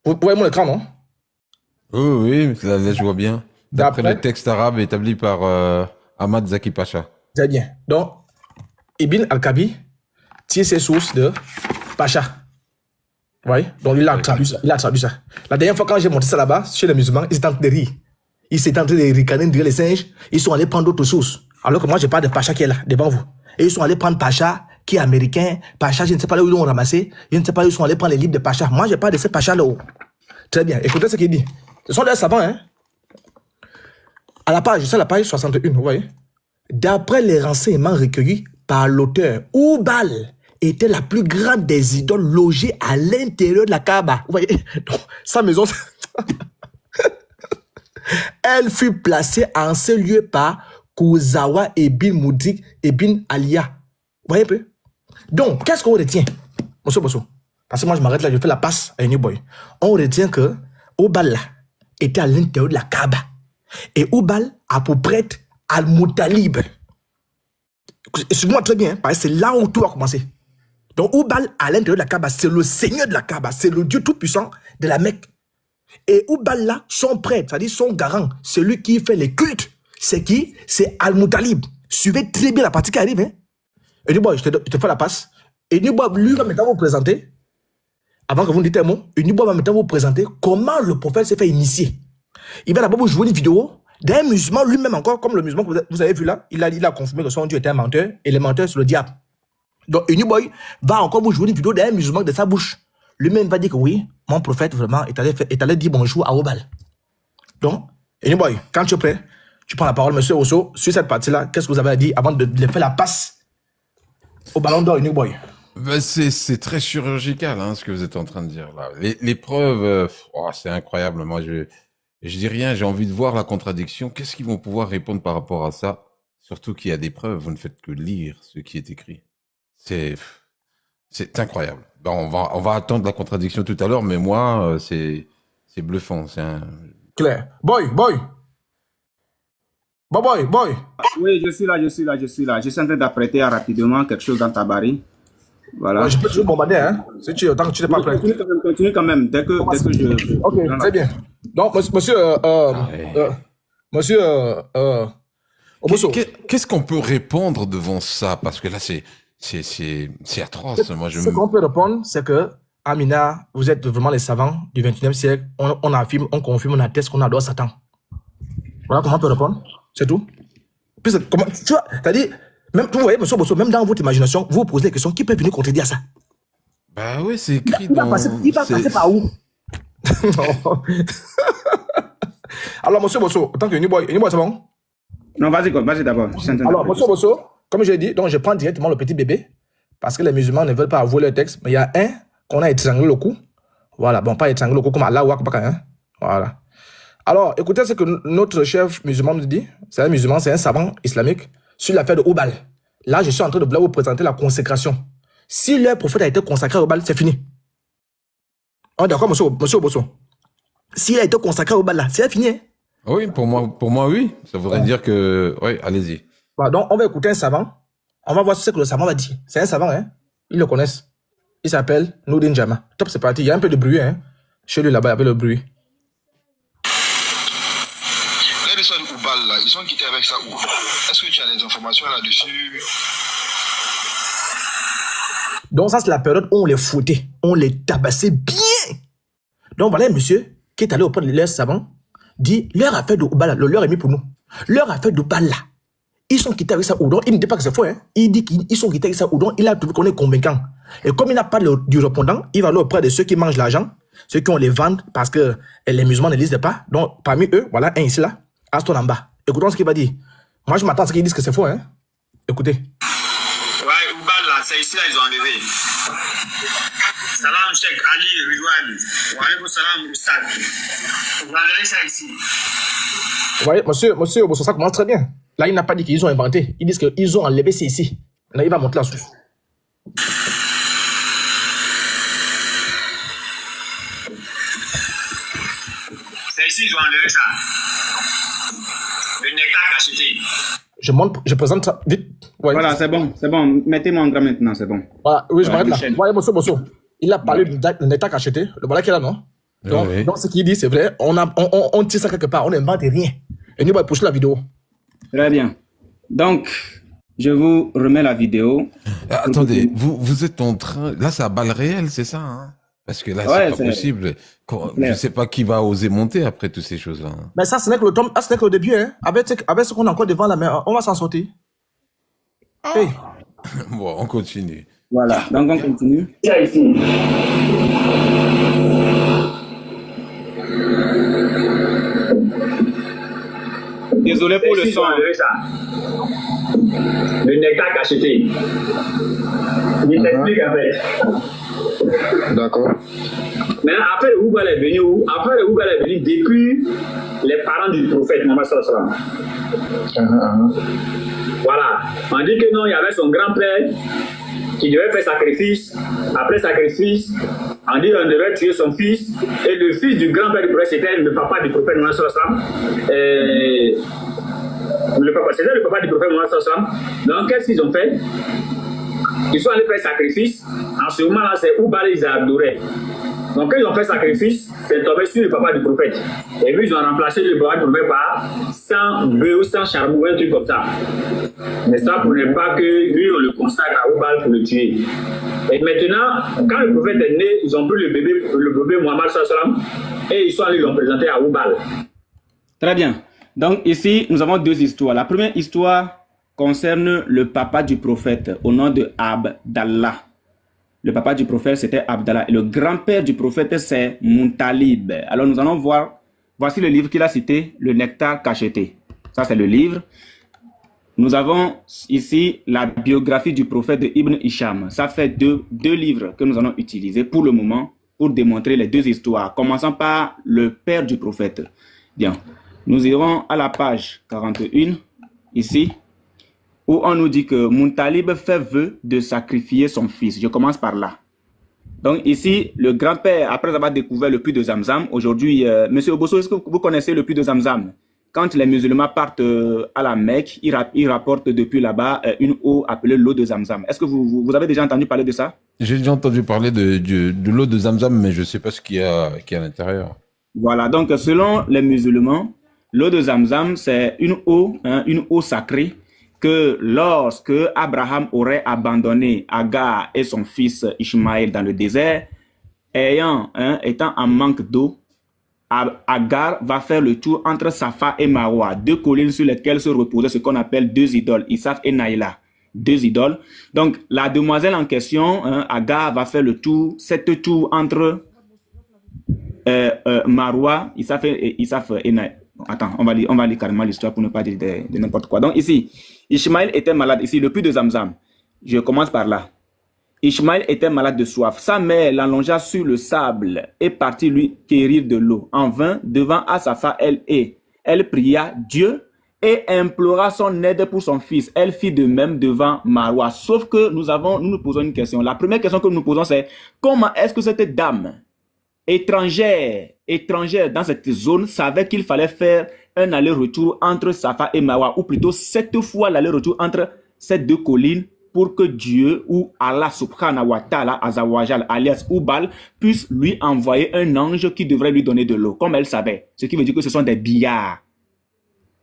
Vous voyez mon écran, non? Oui, oui, là, je vois bien. D'après le D'après, texte arabe établi par Ahmad Zaki Pacha. très bien. Donc, Ibn al-Kabi tire ses sources de Pacha. Vous voyez? Donc, il a Oui. traduit ça. Il a traduit ça. La dernière fois, quand j'ai monté ça là-bas, chez les musulmans, ils étaient en train de rire. Ils étaient en train de ricaner, de dire les singes. Ils sont allés prendre d'autres sources. Alors que moi, je parle de Pacha qui est là, devant vous. Et ils sont allés prendre Pacha, qui est américain. Pacha, je ne sais pas là où ils l'ont ramassé. Je ne sais pas où ils sont allés prendre les livres de Pacha. Moi, je parle de ce Pacha là-haut. Très bien. Écoutez ce qu'il dit. Ce sont des savants, hein. À la page, c'est la page 61, vous voyez. D'après les renseignements recueillis par l'auteur, Oubal était la plus grande des idoles logées à l'intérieur de la Kaaba. Vous voyez, donc, sa maison, elle fut placée en ce lieu par Kuzawa Ibn Mudrik Ibn Aliya. Vous voyez un peu? Donc, qu'est-ce qu'on retient, monsieur Bosso? Parce que moi, je m'arrête là, je fais la passe à New Boy. On retient que Oubal était à l'intérieur de la Kaaba. Et Oubal a pour prêtre Al-Muttalib. Excuse-moi très bien, parce que c'est là où tout a commencé. Donc Oubal, à l'intérieur de la Kaaba, c'est le seigneur de la Kaaba, c'est le Dieu tout-puissant de la Mecque. Et Oubal là, son prêtre, c'est-à-dire son garant, celui qui fait les cultes, c'est qui? C'est Al-Muttalib. Suivez très bien la partie qui arrive. Hein? Et du boy, je te fais la passe. Et du boy, lui va maintenant vous présenter, avant que vous ne dites un mot, et du boy va maintenant vous présenter comment le prophète s'est fait initier. Il va d'abord vous jouer une vidéo d'un musulman lui-même encore, comme le musulman que vous avez vu là, il a confirmé que son Dieu était un menteur, et le menteur c'est le diable. Donc Uniboy va encore vous jouer une vidéo d'un musulman de sa bouche. Lui-même va dire que oui, mon prophète vraiment est allé dire bonjour à Obal. Donc, Uniboy, quand tu es prêt, tu prends la parole, monsieur Osso, sur cette partie-là, qu'est-ce que vous avez à dire avant de faire la passe au ballon d'or, Uniboy? Ben, c'est très chirurgical, hein, ce que vous êtes en train de dire là. Les preuves, c'est incroyable. Moi, je dis rien, j'ai envie de voir la contradiction. Qu'est-ce qu'ils vont pouvoir répondre par rapport à ça? Surtout qu'il y a des preuves, vous ne faites que lire ce qui est écrit. C'est, c'est incroyable. Ben, on va attendre la contradiction tout à l'heure, mais moi, c'est bluffant. Claire. Boy. Oui, je suis là, je suis là, je suis là. Je suis en train d'apprêter rapidement quelque chose dans ta baril. Voilà. Ouais, je peux toujours bombarder, hein, si tu, tant que tu n'es pas prêt. Continue quand même, dès que je... Ok, très bien. Donc, monsieur, monsieur, Omoso. Qu'est-ce qu'on peut répondre devant ça? Parce que là, c'est atroce. Moi, Ce qu'on peut répondre, c'est que, Amina, vous êtes vraiment les savants du 21e siècle. On affirme, on confirme, on atteste qu'on adore Satan. Voilà comment on peut répondre. C'est tout. Puis, comment, tu vois, c'est-à-dire, même, vous voyez, monsieur Bosso, même dans votre imagination, vous vous posez des questions qui peuvent venir contredire ça. Bah oui, c'est écrit Il va passer par où? Alors, monsieur Bosso, tant que Uniboy, c'est bon? Non, vas-y d'abord. Alors, monsieur Bosso, comme je l'ai dit, donc je prends directement le petit bébé, parce que les musulmans ne veulent pas avouer leur texte, mais il y a un qu'on a étranglé le cou. Voilà, bon, pas étranglé le cou comme Allah ou Akbar, hein. Voilà. Alors, écoutez ce que notre chef musulman nous dit. C'est un musulman, c'est un savant islamique sur l'affaire de Oubal. Là, je suis en train de vous présenter la consécration. Si leur prophète a été consacré à Oubal, c'est fini. Oh, d'accord, monsieur Bosso. S'il a été consacré à Oubal, là, c'est fini. Hein? Oui, pour moi, oui. Ça voudrait dire que, oui, allez-y. Voilà, donc, on va écouter un savant. On va voir ce que le savant va dire. C'est un savant, hein. Ils le connaissent. Il s'appelle Noudin Jama. Top, c'est parti. Il y a un peu de bruit, hein. Chez lui, là-bas, il y avait le bruit. Ils sont quittés avec ça où? Est-ce que tu as des informations là-dessus? Donc ça, c'est la période où on les fouettait, on les tabassait bien. Donc voilà un monsieur qui est allé auprès de leur savant, dit, leur affaire de Oubala, le leur est mis pour nous. Leur affaire de Oubala, ils sont quittés avec ça Oudon. Il ne dit pas que c'est faux, hein. Il dit qu'ils sont quittés avec ça Oudon, il a trouvé qu'on est convaincant. Et comme il n'a pas du répondant, il va aller auprès de ceux qui mangent l'argent, ceux qui ont les ventes parce que les musulmans ne lisent pas. Donc parmi eux, voilà un ici là, Aston en bas. Écoutons ce qu'il va dire. Moi, je m'attends à ce qu'ils disent que c'est faux, hein. Écoutez. Ouais, Oubal, là, c'est ici, là, ils ont enlevé. Salam, Cheikh Ali Ridwan. Wa alaykoum salam, Oustad. Vous enlevez ça ici. Vous voyez, monsieur, ça commence très bien. Là, il n'a pas dit qu'ils ont inventé. Ils disent qu'ils ont enlevé, c'est ici. Là, il va monter la source. C'est ici, ils ont enlevé ça. Le nectar cacheté. Je présente ça vite. Ouais. Voilà, c'est bon. Mettez-moi en gras maintenant, c'est bon. Voilà, oui, je Voilà, m'arrête là. Voyez, monsieur, il a parlé du nectar cacheté. Le voilà qui est là, non? Donc, Oui. donc ce qu'il dit, c'est vrai. On tire ça quelque part. On n'invente rien. Et nous, on va pousser la vidéo. Très bien. Donc, je vous remets la vidéo. Attendez, vous êtes en train... Là, c'est à balles réelles, c'est ça, hein? Parce que là, Ouais, c'est pas possible. Je clair. sais pas qui va oser monter après toutes ces choses-là. Hein. Mais ça, ce n'est que le début. Hein. Avec ce qu'on a encore devant la main, on va s'en sortir. Hey. Bon, on continue. Voilà, donc on continue. Ici. Désolé pour le son. Le nectar cacheté. Il t'explique en fait. D'accord. Maintenant, après le Oubal est venu où? Après le Oubal est venu depuis les parents du prophète Mohammed sallallahu alayhi wa sallam. Voilà. On dit que non, il y avait son grand-père qui devait faire sacrifice. Après sacrifice, on dit qu'on devait tuer son fils. Et le fils du grand-père du prophète, c'était le papa du prophète Mohammed sallallahu alayhi wa sallam. C'était le papa du prophète Mohammed sallallahu alayhi wa sallam. Donc, qu'est-ce qu'ils ont fait? Ils sont allés faire sacrifice. En ce moment-là, c'est Oubal, ils adoraient. Donc, quand ils ont fait sacrifice, c'est tombé sur le papa du prophète. Et puis, ils ont remplacé le papa du prophète par 100 bœufs, 100 charbons, un truc comme ça. Mais ça pour ne pas que lui, on le consacre à Oubal pour le tuer. Et maintenant, quand le prophète est né, ils ont pris le bébé Mohammed sallam et ils sont allés l'ont présenté à Oubal. Très bien. Donc, ici, nous avons deux histoires. La première histoire concerne le papa du prophète au nom de Abdallah. Le papa du prophète, c'était Abdallah. Et le grand-père du prophète, c'est Muntalib. Alors, nous allons voir. Voici le livre qu'il a cité, Le Nectar cacheté. Ça, c'est le livre. Nous avons ici la biographie du prophète de Ibn Hisham. Ça fait deux livres que nous allons utiliser pour le moment pour démontrer les deux histoires. Commençons par le père du prophète. Bien. Nous irons à la page 41, ici, où on nous dit que Muntalib fait vœu de sacrifier son fils. Je commence par là. Donc ici, le grand-père, après avoir découvert le puits de Zamzam, aujourd'hui, Monsieur Obosso, est-ce que vous connaissez le puits de Zamzam? Quand les musulmans partent à la Mecque, ils rapportent depuis là-bas une eau appelée l'eau de Zamzam. Est-ce que vous avez déjà entendu parler de ça? J'ai déjà entendu parler de l'eau de Zamzam, mais je ne sais pas ce qu'il y a à l'intérieur. Voilà, donc selon les musulmans, l'eau de Zamzam, c'est une eau sacrée que lorsque Abraham aurait abandonné Agar et son fils Ishmaël dans le désert, étant en manque d'eau, Agar va faire le tour entre Safa et Marwa, deux collines sur lesquelles se reposaient ce qu'on appelle deux idoles, Isaf et Naïla, deux idoles. Donc la demoiselle en question, Agar, va faire le tour, cette tour entre Marwa, Isaf et Naïla. Attends, on va lire carrément l'histoire pour ne pas dire de n'importe quoi. Donc ici, Ishmaël était malade. Ici, le puits de Zamzam. Je commence par là. Ishmaël était malade de soif. Sa mère l'allongea sur le sable et partit lui quérir de l'eau. En vain, devant Asafa, elle pria Dieu et implora son aide pour son fils. Elle fit de même devant Marwa. Sauf que nous nous posons une question. La première question que nous posons, c'est comment est-ce que cette dame étrangère dans cette zone savait qu'il fallait faire un aller-retour entre Safa et Marwa, ou plutôt 7 fois l'aller-retour entre ces deux collines pour que Dieu ou Allah subhanahu wa ta'ala azawajal alias Oubal puisse lui envoyer un ange qui devrait lui donner de l'eau, comme elle savait. Ce qui veut dire que ce sont des billards.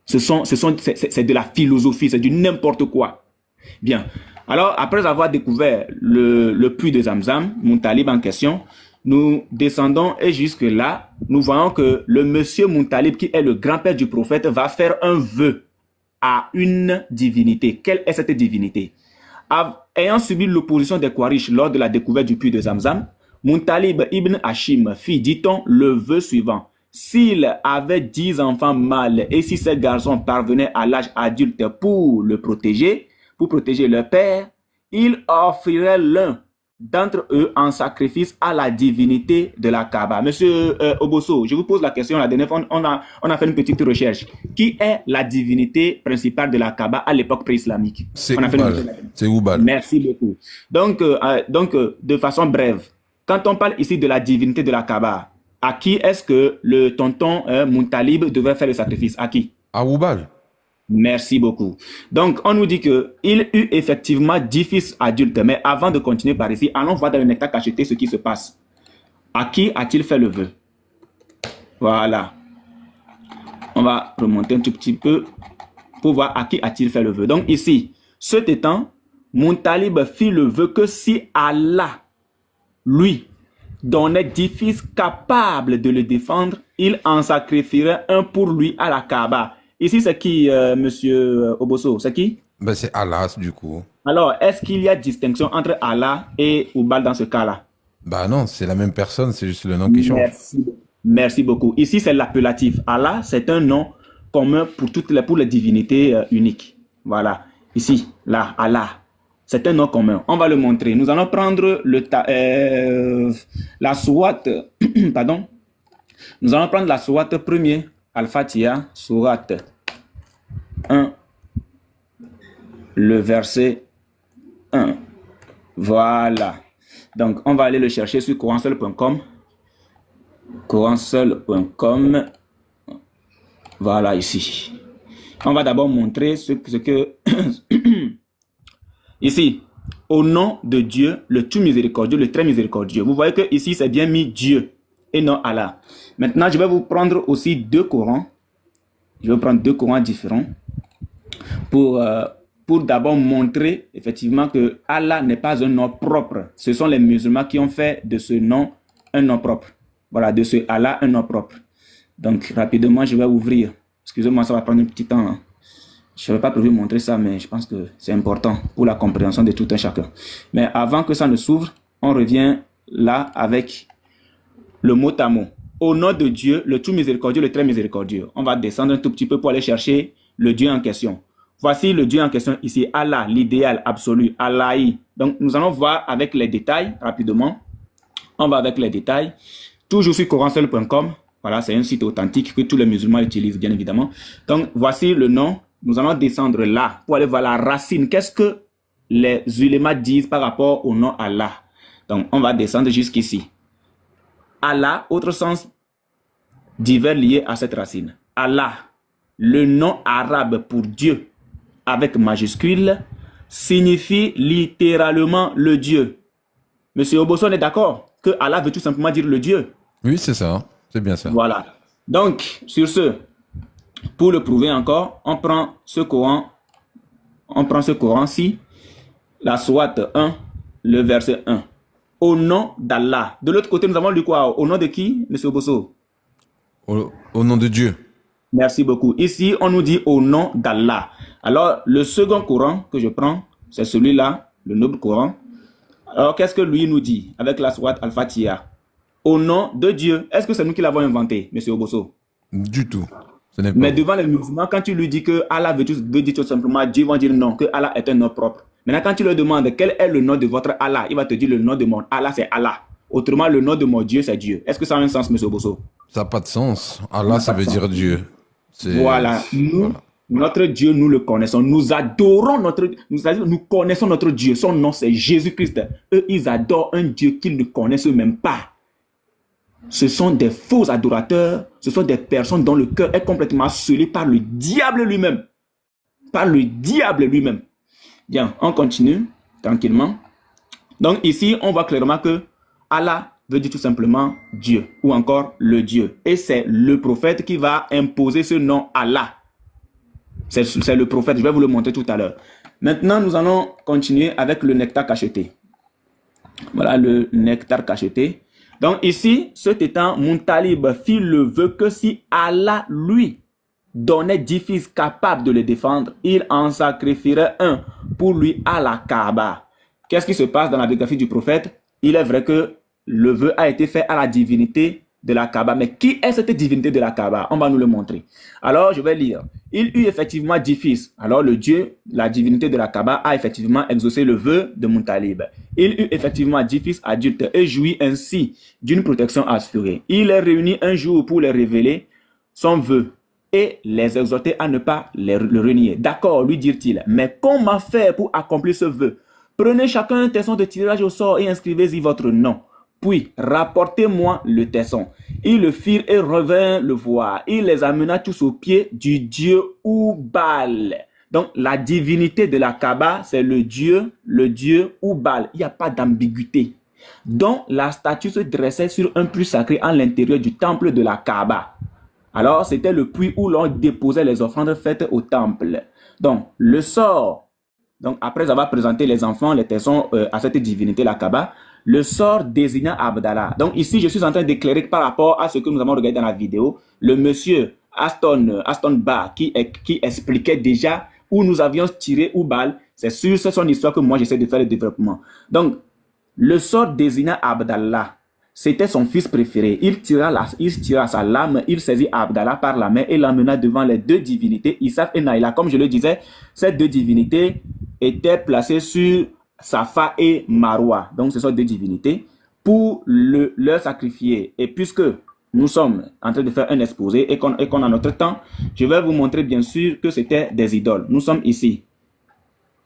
C'est de la philosophie, c'est du n'importe quoi. Bien. Alors, après avoir découvert le puits de Zamzam, Muntalib en question, nous descendons et jusque là, nous voyons que le monsieur Muntalib, qui est le grand-père du prophète, va faire un vœu à une divinité. Quelle est cette divinité? Ayant subi l'opposition des Quraysh lors de la découverte du puits de Zamzam, Muntalib ibn Hashim fit, dit-on, le vœu suivant. S'il avait 10 enfants mâles et si ces garçons parvenaient à l'âge adulte pour protéger leur père, il offrirait l'un d'entre eux en sacrifice à la divinité de la Kaaba. Monsieur Obosso, je vous pose la question. La dernière fois, on a fait une petite recherche. Qui est la divinité principale de la Kaaba à l'époque pré-islamique? C'est Oubal. C'est Oubal. Merci beaucoup. Donc, de façon brève, quand on parle ici de la divinité de la Kaaba, à qui est-ce que le tonton Muntalib devait faire le sacrifice? À qui? À Oubal. Merci beaucoup. Donc, on nous dit qu'il eut effectivement 10 fils adultes. Mais avant de continuer par ici, allons voir dans le nectar cacheté ce qui se passe. À qui a-t-il fait le vœu? Voilà. On va remonter un tout petit peu pour voir à qui a-t-il fait le vœu. Donc ici, ce étant, Muntalib fit le vœu que si Allah, lui, donnait 10 fils capables de le défendre, il en sacrifierait un pour lui à la Kaaba. Ici, c'est qui, monsieur Oboso? C'est qui? Ben, c'est Allah, du coup. Alors, est-ce qu'il y a distinction entre Allah et Oubal dans ce cas-là? Bah non, c'est la même personne, c'est juste le nom qui change. Merci. Merci beaucoup. Ici, c'est l'appellatif. Allah, c'est un nom commun pour les divinités uniques. Voilà. Ici, là, Allah. C'est un nom commun. On va le montrer. Nous allons prendre la sourate. Pardon. Nous allons prendre la sourate premier. Al-Fatiha, sourate 1. Le verset 1. Voilà. Donc, on va aller le chercher sur coranseul.com. Coranseul.com. Voilà, ici. On va d'abord montrer ce que... Ici, au nom de Dieu, le tout miséricordieux, le très miséricordieux. Vous voyez que ici, c'est bien mis Dieu et non Allah. Maintenant, je vais vous prendre aussi deux Corans. Je vais prendre deux Corans différents pour d'abord montrer effectivement que Allah n'est pas un nom propre. Ce sont les musulmans qui ont fait de ce nom un nom propre. Voilà, de ce Allah un nom propre. Donc, rapidement, je vais ouvrir. Excusez-moi, ça va prendre un petit temps. Hein. Je n'avais pas prévu montrer ça, mais je pense que c'est important pour la compréhension de tout un chacun. Mais avant que ça ne s'ouvre, on revient là avec le mot à mot. Au nom de Dieu, le tout miséricordieux, le très miséricordieux. On va descendre un tout petit peu pour aller chercher le Dieu en question. Voici le Dieu en question ici, Allah, l'idéal absolu, Allahi. Donc, nous allons voir avec les détails rapidement. On va avec les détails. Toujours sur coranseul.com. Voilà, c'est un site authentique que tous les musulmans utilisent, bien évidemment. Donc, voici le nom. Nous allons descendre là pour aller voir la racine. Qu'est-ce que les ulémas disent par rapport au nom Allah? Donc, on va descendre jusqu'ici. Allah, autre sens divers liés à cette racine. Allah, le nom arabe pour Dieu, avec majuscule, signifie littéralement le Dieu. Monsieur Oboson est d'accord que Allah veut tout simplement dire le Dieu? Oui, c'est ça. C'est bien ça. Voilà. Donc, sur ce, pour le prouver encore, on prend ce Coran. On prend ce Coran-ci, la sourate 1, le verset 1. Au nom d'Allah. De l'autre côté, nous avons lu quoi? Au nom de qui, monsieur Oboso? Au nom de Dieu. Merci beaucoup. Ici, on nous dit au nom d'Allah. Alors, le second Coran que je prends, c'est celui-là, le noble Coran. Alors, qu'est-ce que lui nous dit avec la sourate Al-Fatiha? Au nom de Dieu. Est-ce que c'est nous qui l'avons inventé, monsieur Oboso? Du tout. Mais devant les musulmans, quand tu lui dis que Allah veut dire tout simplement Dieu, ils vont dire non, que Allah est un nom propre. Maintenant, quand tu leur demandes quel est le nom de votre Allah, il va te dire le nom de mon Allah, c'est Allah. Autrement, le nom de mon Dieu, c'est Dieu. Est-ce que ça a un sens, monsieur Bosso? Ça n'a pas de sens. Allah, ça veut dire Dieu. Voilà. Notre Dieu, nous le connaissons. Nous adorons nous connaissons notre Dieu. Son nom, c'est Jésus-Christ. Eux, ils adorent un Dieu qu'ils ne connaissent même pas. Ce sont des faux adorateurs. Ce sont des personnes dont le cœur est complètement scellé par le diable lui-même. Par le diable lui-même. Bien, on continue tranquillement. Donc ici, on voit clairement que Allah veut dire tout simplement Dieu ou encore le Dieu. Et c'est le prophète qui va imposer ce nom Allah. C'est le prophète, je vais vous le montrer tout à l'heure. Maintenant, nous allons continuer avec le nectar cacheté. Voilà le nectar cacheté. Donc ici, cet étant, Muntalib fit le vœu que si Allah, lui, donnait 10 fils capables de le défendre, il en sacrifierait un pour lui à la Kaaba. Qu'est-ce qui se passe dans la biographie du prophète? Il est vrai que le vœu a été fait à la divinité de la Kaaba. Mais qui est cette divinité de la Kaaba? On va nous le montrer. Alors, je vais lire. Il eut effectivement 10 fils. Alors, le Dieu, la divinité de la Kaaba, a effectivement exaucé le vœu de Muntalib. Il eut effectivement 10 fils adultes et jouit ainsi d'une protection assurée. Il les réunit un jour pour les révéler son vœu et les exhorter à ne pas le renier. D'accord, lui dirent-ils, mais comment faire pour accomplir ce vœu? Prenez chacun un tesson de tirage au sort et inscrivez-y votre nom. Puis, rapportez-moi le tesson. Ils le firent et revinrent le voir. Il les amena tous au pied du dieu Oubal. Donc, la divinité de la Kaaba, c'est le dieu Oubal. Il n'y a pas d'ambiguïté. dont la statue se dressait sur un puits sacré à l'intérieur du temple de la Kaaba. Alors, c'était le puits où l'on déposait les offrandes faites au temple. Donc, le sort, donc après avoir présenté les enfants, les tessons à cette divinité, la Kaaba, le sort désigna Abdallah. Donc ici, je suis en train d'éclairer par rapport à ce que nous avons regardé dans la vidéo, le monsieur Aston Ba qui expliquait déjà où nous avions tiré Oubal. C'est sur son histoire que moi j'essaie de faire le développement. Donc, le sort désigna Abdallah. C'était son fils préféré. Il tira sa lame, il saisit Abdallah par la main et l'emmena devant les deux divinités, Isaf et Naïla. Comme je le disais, ces deux divinités étaient placées sur Safa et Marwa. Donc, ce sont deux divinités pour leur sacrifier. Et puisque nous sommes en train de faire un exposé et qu'on a notre temps, je vais vous montrer bien sûr que c'était des idoles. Nous sommes ici.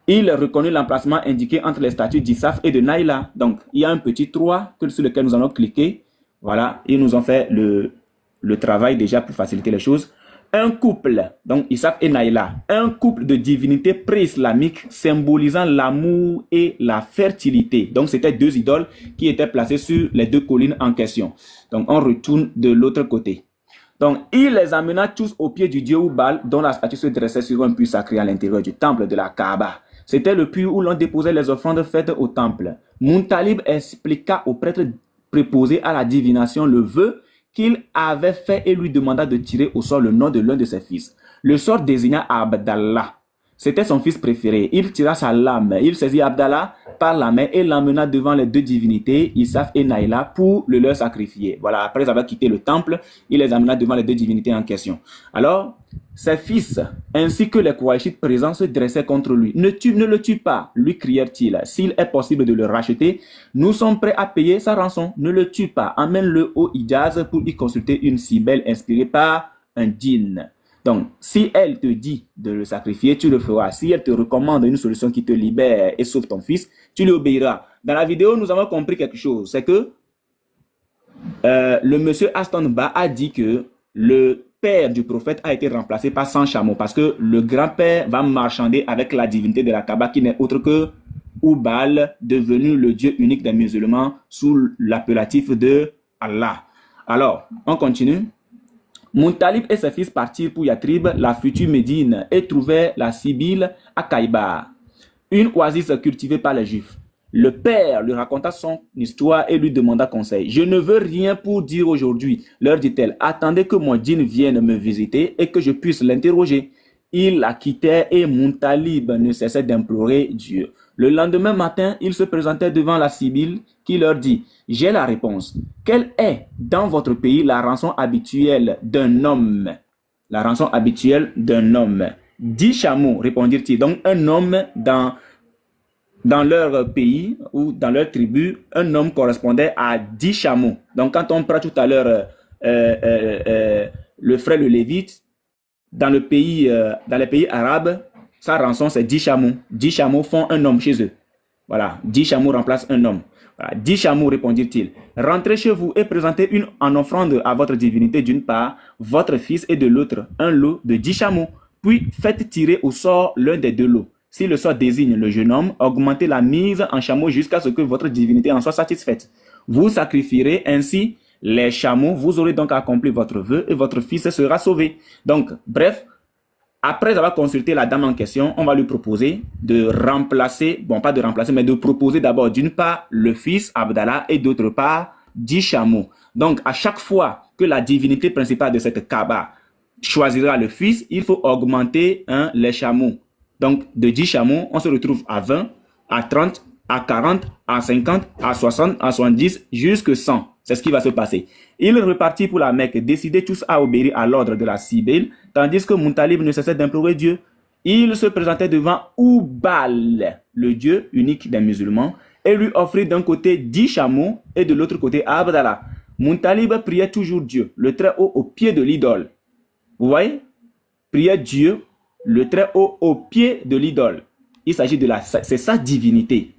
Il reconnut l'emplacement indiqué entre les statues d'Isaf et de Naïla. Donc, il y a un petit 3 sur lequel nous allons cliquer. Voilà, ils nous ont fait le travail déjà pour faciliter les choses. Un couple, donc Isaf et Naïla, un couple de divinités pré-islamiques symbolisant l'amour et la fertilité. Donc, c'était deux idoles qui étaient placées sur les deux collines en question. Donc, on retourne de l'autre côté. Donc, il les amena tous au pied du dieu Oubal, dont la statue se dressait sur un puits sacré à l'intérieur du temple de la Kaaba. C'était le puits où l'on déposait les offrandes faites au temple. Muntalib expliqua au prêtre préposé à la divination le vœu qu'il avait fait et lui demanda de tirer au sort le nom de l'un de ses fils. Le sort désigna Abdallah. C'était son fils préféré. Il tira sa lame, il saisit Abdallah par la main et l'emmena devant les deux divinités, Isaf et Naïla, pour le leur sacrifier. Voilà, après avoir quitté le temple, il les amena devant les deux divinités en question. Alors, ses fils, ainsi que les Korachites présents, se dressaient contre lui. Ne le tue pas, lui crièrent-ils. S'il est possible de le racheter, nous sommes prêts à payer sa rançon. Ne le tue pas, amène-le au Hijaz pour y consulter une cibelle inspirée par un djinn. Donc, si elle te dit de le sacrifier, tu le feras. Si elle te recommande une solution qui te libère et sauve ton fils, tu lui obéiras. Dans la vidéo, nous avons compris quelque chose. C'est que le monsieur Aston Ba a dit que le père du prophète a été remplacé par 100 chameaux parce que le grand-père va marchander avec la divinité de la Kaaba qui n'est autre que Oubal, devenu le dieu unique des musulmans sous l'appellatif de Allah. Alors, on continue. Muntalib et ses fils partirent pour Yatrib, la future Médine, et trouvèrent la Sibylle à Kaïba, une oasis cultivée par les Juifs. Le père lui raconta son histoire et lui demanda conseil. « Je ne veux rien pour dire aujourd'hui, leur dit-elle. Attendez que mon djinn vienne me visiter et que je puisse l'interroger. » Ils la quittèrent et Muntalib ne cessait d'implorer Dieu. Le lendemain matin, il se présentait devant la Sibylle qui leur dit « J'ai la réponse. Quelle est dans votre pays la rançon habituelle d'un homme ?» La rançon habituelle d'un homme. 10 chameaux, répondirent-ils. Donc un homme dans leur pays ou dans leur tribu, un homme correspondait à 10 chameaux. Donc quand on prend tout à l'heure le frère le Lévite, dans les pays arabes, sa rançon c'est 10 chameaux. 10 chameaux font un homme chez eux. Voilà, 10 chameaux remplacent un homme. Voilà, 10 chameaux, répondirent-ils. Rentrez chez vous et présentez en offrande à votre divinité d'une part, votre fils et de l'autre, un lot de 10 chameaux. Puis faites tirer au sort l'un des deux lots. Si le sort désigne le jeune homme, augmentez la mise en chameau jusqu'à ce que votre divinité en soit satisfaite. Vous sacrifierez ainsi les chameaux, vous aurez donc accompli votre vœu et votre fils sera sauvé. Donc, bref, après avoir consulté la dame en question, on va lui proposer de remplacer, bon pas de remplacer, mais de proposer d'abord d'une part le fils Abdallah et d'autre part 10 chameaux. Donc, à chaque fois que la divinité principale de cette Kaaba choisira le fils, il faut augmenter les chameaux. Donc, de 10 chameaux, on se retrouve à 20, à 30, à 40, à 50, à 60, à 70, jusqu'à 100. C'est ce qui va se passer. Il repartit pour la Mecque, décidés tous à obéir à l'ordre de la Sibylle, tandis que Muntalib ne cessait d'implorer Dieu. Il se présentait devant Oubal, le dieu unique des musulmans, et lui offrit d'un côté 10 chameaux et de l'autre côté Abdallah. Muntalib priait toujours Dieu, le Très-Haut au pied de l'idole. Vous voyez? Priait Dieu, le Très-Haut au pied de l'idole. Il s'agit de c'est sa divinité.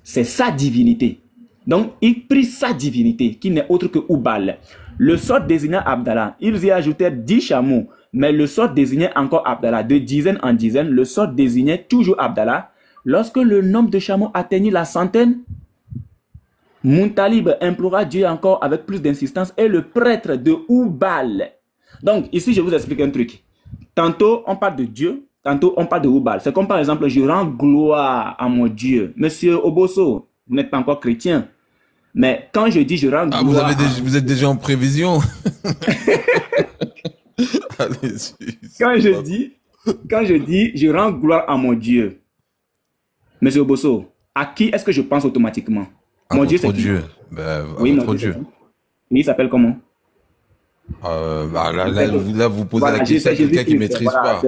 C'est sa divinité. Donc, il prie sa divinité, qui n'est autre que Oubal. Le sort désignait Abdallah. Ils y ajoutèrent 10 chameaux, mais le sort désignait encore Abdallah. De dizaine en dizaine, le sort désignait toujours Abdallah. Lorsque le nombre de chameaux atteignit la centaine, Muntalib implora Dieu encore avec plus d'insistance et le prêtre de Oubal. Donc, ici, je vous explique un truc. Tantôt, on parle de Dieu, tantôt, on parle de Oubal. C'est comme par exemple, je rends gloire à mon Dieu. Monsieur Oboso, vous n'êtes pas encore chrétien. Mais quand je dis je rends gloire... Vous êtes déjà en prévision. Quand je dis je rends gloire à mon Dieu, Monsieur Oboso, à qui est-ce que je pense automatiquement? Mon Dieu, c'est Dieu. Oui, mon Dieu. Il s'appelle comment? Là, vous posez la question à quelqu'un qui ne maîtrise pas.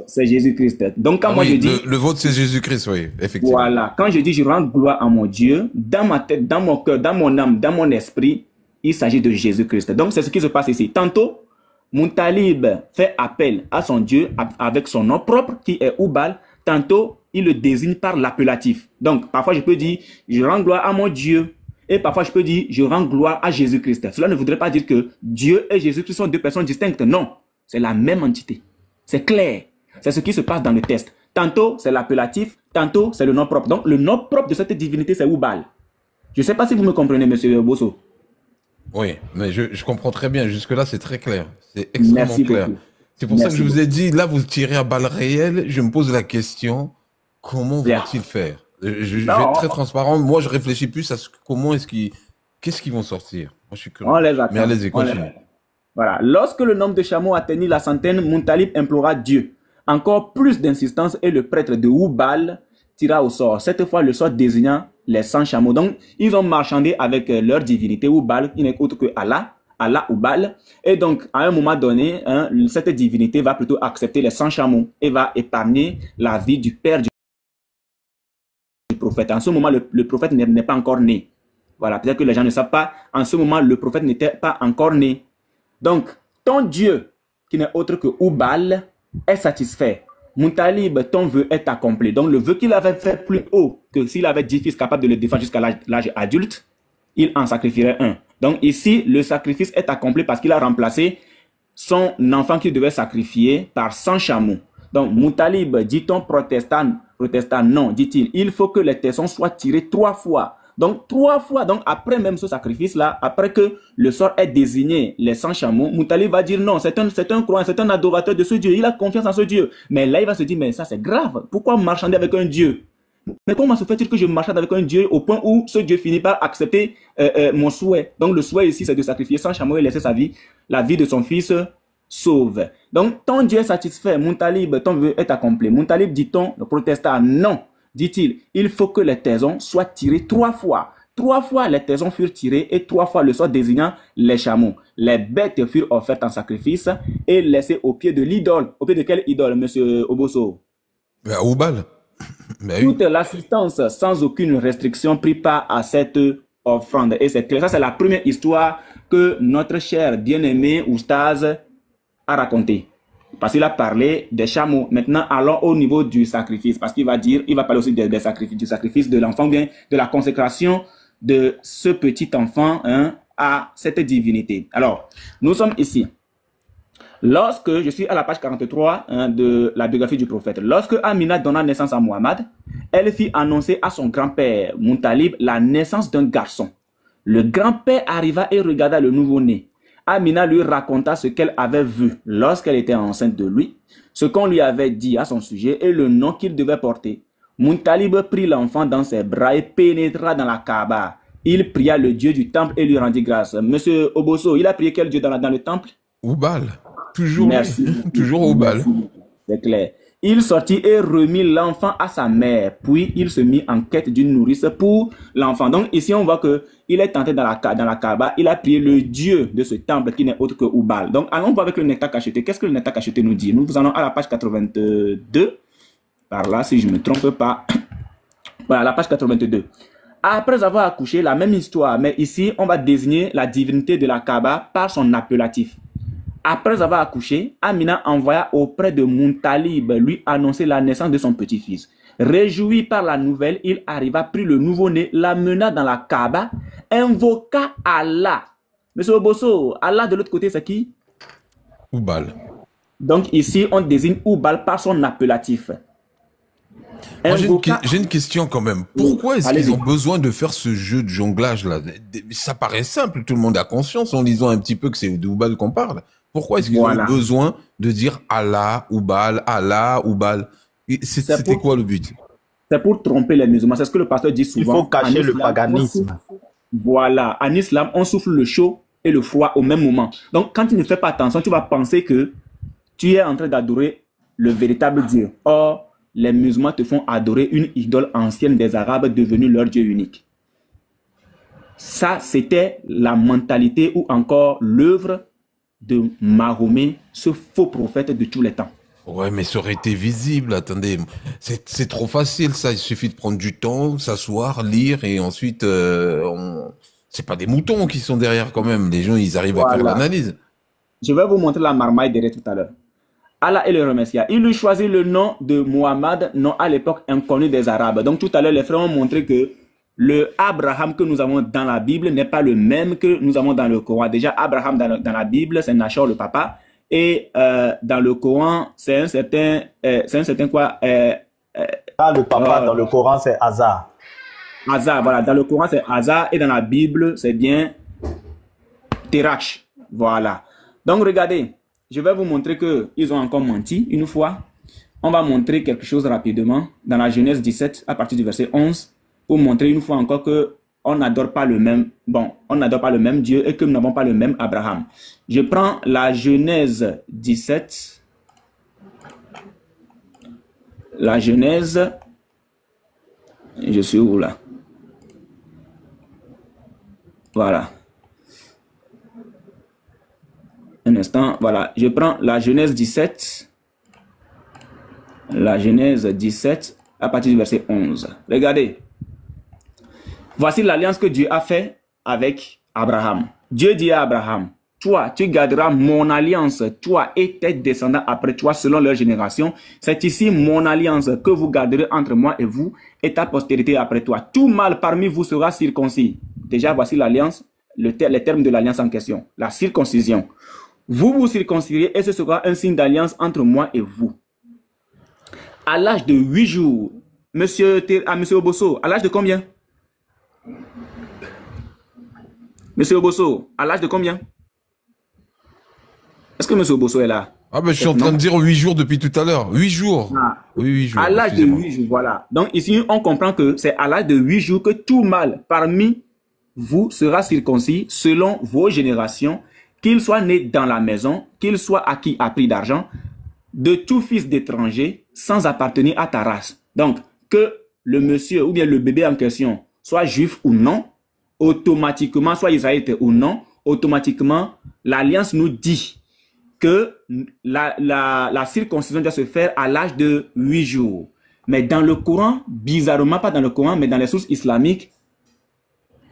C'est Jésus-Christ. Donc, quand moi je dis... Le vôtre, c'est Jésus-Christ, oui, effectivement. Voilà. Quand je dis je rends gloire à mon Dieu, dans ma tête, dans mon cœur, dans mon âme, dans mon esprit, il s'agit de Jésus-Christ. Donc, c'est ce qui se passe ici. Tantôt, Muntalib fait appel à son Dieu avec son nom propre, qui est Oubal. Tantôt, il le désigne par l'appellatif. Donc, parfois, je peux dire je rends gloire à mon Dieu. Et parfois, je peux dire, je rends gloire à Jésus-Christ. Cela ne voudrait pas dire que Dieu et Jésus-Christ sont deux personnes distinctes. Non, c'est la même entité. C'est clair. C'est ce qui se passe dans le texte. Tantôt, c'est l'appellatif. Tantôt, c'est le nom propre. Donc, le nom propre de cette divinité, c'est Oubal. Je ne sais pas si vous me comprenez, monsieur Bosso. Oui, mais je comprends très bien. Jusque-là, c'est très clair. C'est extrêmement clair. C'est pour ça que je vous ai dit, là, vous tirez à balles réelles. Je me pose la question, comment vont-ils faire? Je vais être très transparent. Moi, je réfléchis plus à qu'est-ce qu'ils vont sortir. Moi, je suis curieux. On les attend. Mais allez-y, continuez. Voilà. Lorsque le nombre de chameaux atteignit la centaine, Muntalib implora Dieu. Encore plus d'insistance et le prêtre de Oubal tira au sort. Cette fois, le sort désignant les 100 chameaux. Donc, ils ont marchandé avec leur divinité Oubal, qui n'est autre que Allah Oubal. Et donc, à un moment donné, cette divinité va plutôt accepter les 100 chameaux et va épargner la vie du père du prophète. En ce moment, le prophète n'est pas encore né. Voilà, peut-être que les gens ne savent pas. En ce moment, le prophète n'était pas encore né. Donc, ton Dieu, qui n'est autre que Oubal, est satisfait. Muntalib, ton vœu est accompli. Donc, le vœu qu'il avait fait plus haut, que s'il avait 10 fils capables de le défendre jusqu'à l'âge adulte, il en sacrifierait un. Donc, ici, le sacrifice est accompli parce qu'il a remplacé son enfant qu'il devait sacrifier par 100 chameaux. Donc, Muntalib, dit-on protestant, non, dit-il, il faut que les tessons soient tirés 3 fois. Donc, 3 fois, donc après même ce sacrifice-là, après que le sort ait désigné les 100 chameaux, Muntalib va dire non, c'est un croyant, c'est un adorateur de ce Dieu, il a confiance en ce Dieu. Mais là, il va se dire, mais ça c'est grave, pourquoi marchander avec un Dieu? Mais comment se fait-il que je marchande avec un Dieu au point où ce Dieu finit par accepter mon souhait? Donc, le souhait ici, c'est de sacrifier 100 chameaux et laisser la vie de son fils sauve. Donc, ton Dieu est satisfait, Muntalib, ton vœu est accompli. Muntalib, dit-on, le protesta, non, dit-il, il faut que les taisons soient tirées 3 fois. 3 fois les taisons furent tirées et 3 fois le sort désignant les chameaux. Les bêtes furent offertes en sacrifice et laissées au pied de l'idole. Au pied de quelle idole, monsieur Oboso? Oubal. Toute l'assistance sans aucune restriction prit part à cette offrande. Et c'est clair, ça c'est la première histoire que notre cher bien-aimé Oustaz a raconté. Parce qu'il a parlé des chameaux. Maintenant, allons au niveau du sacrifice. Parce qu'il va parler aussi du sacrifice de l'enfant, bien de la consécration de ce petit enfant à cette divinité. Alors, nous sommes ici. Lorsque, je suis à la page 43 de la biographie du prophète. Lorsque Amina donna naissance à Muhammad, elle fit annoncer à son grand-père, Muntalib, la naissance d'un garçon. Le grand-père arriva et regarda le nouveau-né. Amina lui raconta ce qu'elle avait vu lorsqu'elle était enceinte de lui, ce qu'on lui avait dit à son sujet et le nom qu'il devait porter. Muntalib prit l'enfant dans ses bras et pénétra dans la Kaaba. Il pria le Dieu du temple et lui rendit grâce. Monsieur Oboso, il a prié quel Dieu dans le temple? Oubal. Toujours. Merci. Toujours Oubal. C'est clair. Il sortit et remit l'enfant à sa mère. Puis il se mit en quête d'une nourrice pour l'enfant. Donc ici on voit que il est entré dans la Kaaba. Il a prié le Dieu de ce temple qui n'est autre que Oubal. Donc allons voir avec le nectar cacheté. Qu'est-ce que le nectar cacheté nous dit? Nous allons à la page 82. Par là, si je ne me trompe pas. Voilà, la page 82. Après avoir accouché, la même histoire. Mais ici, on va désigner la divinité de la Kaaba par son appellatif. Après avoir accouché, Amina envoya auprès de Muntalib lui annoncer la naissance de son petit-fils. Réjoui par la nouvelle, il arriva, prit le nouveau-né, l'amena dans la Kaaba, invoqua Allah. Monsieur Oboso, Allah de l'autre côté, c'est qui? Oubal. Donc ici, on désigne Oubal par son appellatif. Moi, Invoqua... j'ai une question quand même. Pourquoi est-ce qu'ils Allez-y. ont besoin de faire ce jeu de jonglage là? Ça paraît simple, tout le monde a conscience en lisant un petit peu que c'est d'Oubal qu'on parle. Pourquoi est-ce qu'ils ont Voilà. besoin de dire Allah, Oubal, C'était pour- quoi le but? C'est pour tromper les musulmans. C'est ce que le pasteur dit souvent. Il faut cacher En le islam, paganisme. Voilà. En islam, on souffle le chaud et le froid au même moment. Donc, quand tu ne fais pas attention, tu vas penser que tu es en train d'adorer le véritable Dieu. Or, les musulmans te font adorer une idole ancienne des Arabes devenue leur Dieu unique. Ça, c'était la mentalité ou encore l'œuvre de Mahomet, ce faux prophète de tous les temps. Ouais, mais ça aurait été visible, attendez. C'est trop facile, ça. Il suffit de prendre du temps, s'asseoir, lire, et ensuite, c'est pas des moutons qui sont derrière quand même. Les gens, ils arrivent à faire Voilà. l'analyse. Je vais vous montrer la marmaille derrière tout à l'heure. Allah et le remercia. Il lui choisit le nom de Muhammad, nom à l'époque inconnu des Arabes. Donc tout à l'heure, les frères ont montré que le Abraham que nous avons dans la Bible n'est pas le même que nous avons dans le Coran. Déjà, Abraham dans la Bible, c'est Nachor le papa. Et dans le Coran, c'est un certain quoi Le papa dans le Coran, c'est Hazar. Hazar, voilà. Dans le Coran, c'est Hazar. Et dans la Bible, c'est bien Terach. Voilà. Donc, regardez. Je vais vous montrer qu'ils ont encore menti une fois. On va montrer quelque chose rapidement dans la Genèse 17 à partir du verset 11 pour montrer une fois encore que on n'adore pas le même, on n'adore pas le même Dieu et que nous n'avons pas le même Abraham. Je prends la Genèse 17. La Genèse, je suis où là? Voilà. Un instant, voilà. Je prends la Genèse 17. La Genèse 17 à partir du verset 11. Regardez. Voici l'alliance que Dieu a fait avec Abraham. Dieu dit à Abraham, toi, tu garderas mon alliance, toi et tes descendants après toi selon leur génération. C'est ici mon alliance que vous garderez entre moi et vous et ta postérité après toi. Tout mâle parmi vous sera circoncis. Déjà, voici l'alliance, les termes de l'alliance en question. La circoncision. Vous vous circoncirez et ce sera un signe d'alliance entre moi et vous. À l'âge de 8 jours, monsieur Obosso, à l'âge de combien? Monsieur Obosso, à l'âge de combien? Est-ce que monsieur Obosso est là? Ah ben je suis en train de dire 8 jours depuis tout à l'heure. 8 jours. Ah. Oui, 8 jours. À l'âge de 8 jours, voilà. Donc ici, on comprend que c'est à l'âge de 8 jours que tout mâle parmi vous sera circoncis selon vos générations, qu'il soit né dans la maison, qu'il soit acquis à prix d'argent, de tout fils d'étranger, sans appartenir à ta race. Donc, que le monsieur ou bien le bébé en question soit juif ou non, automatiquement, soit israélite ou non, automatiquement, l'alliance nous dit que la circoncision doit se faire à l'âge de 8 jours. Mais dans le Coran, bizarrement, pas dans le Coran, mais dans les sources islamiques,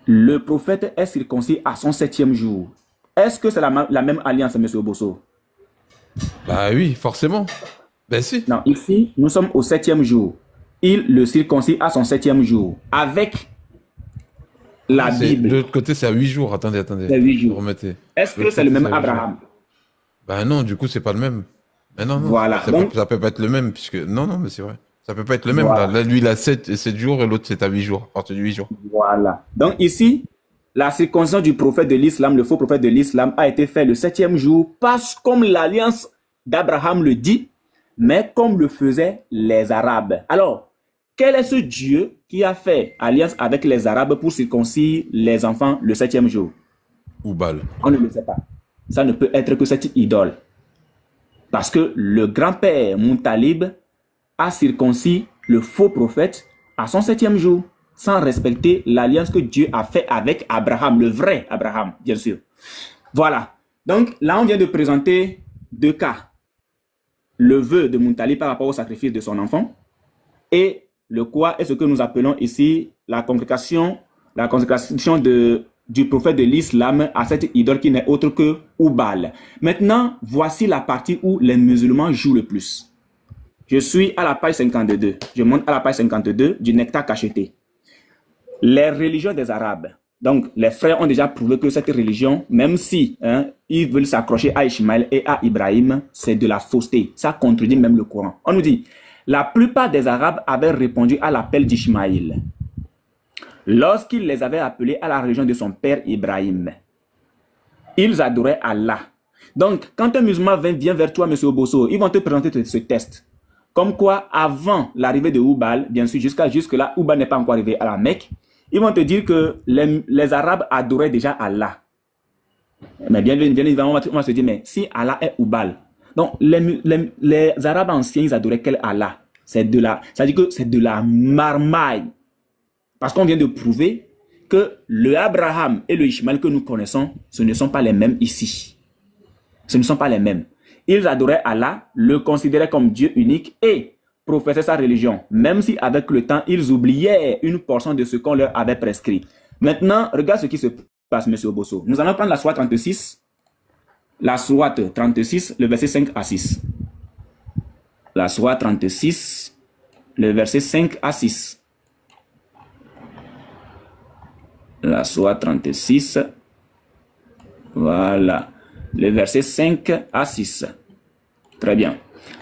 le prophète est circoncis à son 7e jour. Est-ce que c'est la même alliance, M. Obosso? Bah oui, forcément. Ben si. Non, ici, nous sommes au 7e jour. Il le circoncis à son 7e jour. Avec la Bible. De l'autre côté, c'est à 8 jours. Attendez. C'est 8 jours. Remettez. Est-ce que c'est le même Abraham? Ben non, du coup, c'est pas le même. Mais non. Voilà. Ça peut pas être le même, puisque... Non, mais c'est vrai. Ça peut pas être le même. Voilà. Là, lui, il a 7 jours et l'autre, c'est à 8 jours. À partir de 8 jours. Voilà. Donc ici, la circoncision du prophète de l'islam, le faux prophète de l'islam, a été fait le 7e jour, pas comme l'alliance d'Abraham le dit, mais comme le faisaient les Arabes. Alors, quel est ce Dieu qui a fait alliance avec les Arabes pour circoncire les enfants le 7e jour? Oubal. On ne le sait pas. Ça ne peut être que cette idole. Parce que le grand-père Moutalib a circoncis le faux prophète à son 7e jour, sans respecter l'alliance que Dieu a fait avec Abraham, le vrai Abraham, bien sûr. Voilà. Donc là, on vient de présenter 2 cas. Le vœu de Moutalib par rapport au sacrifice de son enfant et le quoi est ce que nous appelons ici la consécration du prophète de l'islam à cette idole qui n'est autre que Oubal. Maintenant, voici la partie où les musulmans jouent le plus. Je suis à la page 52. Je monte à la page 52 du Nectar cacheté. Les religions des Arabes. Donc, les frères ont déjà prouvé que cette religion, même si ils veulent s'accrocher à Ishmaël et à Ibrahim, c'est de la fausseté. Ça contredit même le Coran. On nous dit, La plupart des Arabes avaient répondu à l'appel d'Ismaïl lorsqu'il les avait appelés à la religion de son père Ibrahim. Ils adoraient Allah. Donc, quand un musulman vient vers toi, M. Obosso, ils vont te présenter ce test. Comme quoi, avant l'arrivée de Hubal, bien sûr, jusque-là, Hubal n'est pas encore arrivé à la Mecque, ils vont te dire que les Arabes adoraient déjà Allah. Mais bien évidemment, on va se dire, mais si Allah est Hubal, donc les Arabes anciens, ils adoraient quel Allah? Ça veut dire que c'est de la marmaille. Parce qu'on vient de prouver que le Abraham et le Ishmaël que nous connaissons, ce ne sont pas les mêmes ici. Ce ne sont pas les mêmes. Ils adoraient Allah, le considéraient comme Dieu unique et professaient sa religion, même si avec le temps, ils oubliaient une portion de ce qu'on leur avait prescrit. Maintenant, regarde ce qui se passe, M. Obosso. Nous allons prendre la sourate 36. La sourate 36, le verset 5 à 6. La sourate 36, le verset 5 à 6. La sourate 36, voilà, le verset 5 à 6. Très bien.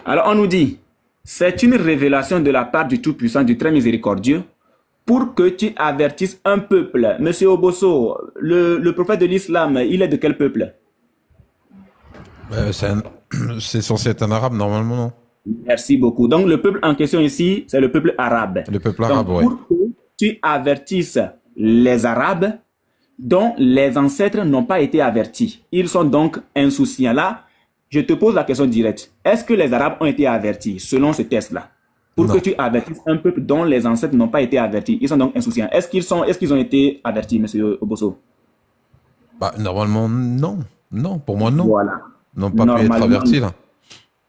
Alors on nous dit, c'est une révélation de la part du Tout-Puissant, du Très Miséricordieux, pour que tu avertisses un peuple. Monsieur Obosso, le prophète de l'islam, il est de quel peuple? C'est censé être un arabe normalement, non? Merci beaucoup. Donc le peuple en question ici, c'est le peuple arabe. Le peuple arabe, oui. Pour que tu avertisses les Arabes dont les ancêtres n'ont pas été avertis. Ils sont donc insouciants. Là, je te pose la question directe. Est-ce que les Arabes ont été avertis selon ce test-là? Pour que tu avertisses un peuple dont les ancêtres n'ont pas été avertis. Ils sont donc insouciants. Est-ce qu'ils ont été avertis, M. Obosso? Bah, normalement, non. Non, pour moi, non. Voilà. Ils n'ont pas pu être avertis, là.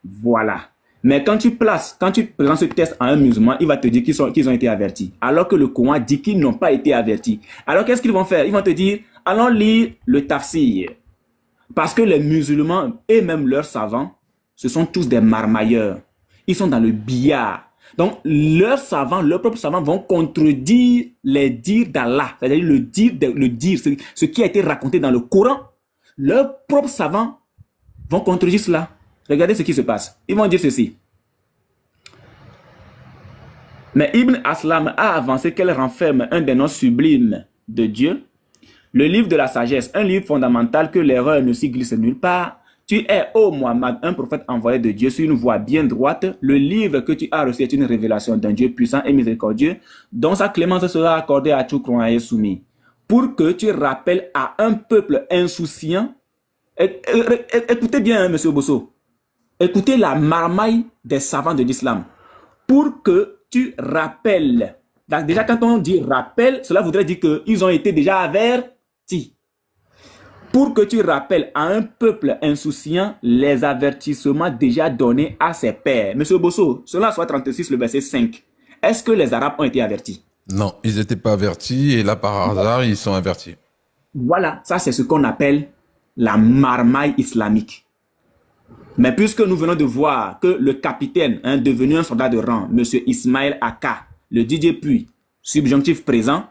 Voilà. Mais quand tu présentes ce test à un musulman, il va te dire qu'ils ont été avertis. Alors que le Coran dit qu'ils n'ont pas été avertis. Alors qu'est-ce qu'ils vont faire? Ils vont te dire, allons lire le tafsir. Parce que les musulmans et même leurs savants, ce sont tous des marmailleurs. Ils sont dans le billard. Donc, leurs savants, leurs propres savants vont contredire les dires d'Allah. C'est-à-dire le dire, ce qui a été raconté dans le Coran. Leurs propres savants vont contredire cela. Regardez ce qui se passe. Ils vont dire ceci. Mais Ibn Aslam a avancé qu'elle renferme un des noms sublimes de Dieu, le livre de la sagesse, un livre fondamental que l'erreur ne s'y glisse nulle part. Tu es, ô Muhammad, un prophète envoyé de Dieu sur une voie bien droite. Le livre que tu as reçu est une révélation d'un Dieu puissant et miséricordieux, dont sa clémence sera accordée à tout croyant et soumis. Pour que tu rappelles à un peuple insouciant. Écoutez bien, hein, M. Bosso. Écoutez la marmaille des savants de l'islam. Pour que tu rappelles. Donc déjà, quand on dit rappel, cela voudrait dire qu'ils ont été déjà avertis. Pour que tu rappelles à un peuple insouciant les avertissements déjà donnés à ses pères. Monsieur Bosso, cela soit 36, le verset 5. Est-ce que les Arabes ont été avertis? Non, ils n'étaient pas avertis et là, par hasard, ils sont avertis. Voilà, ça c'est ce qu'on appelle la marmaille islamique. Mais puisque nous venons de voir que le capitaine, devenu un soldat de rang, M. Ismaël Aka, le Didier Puy, subjonctif présent,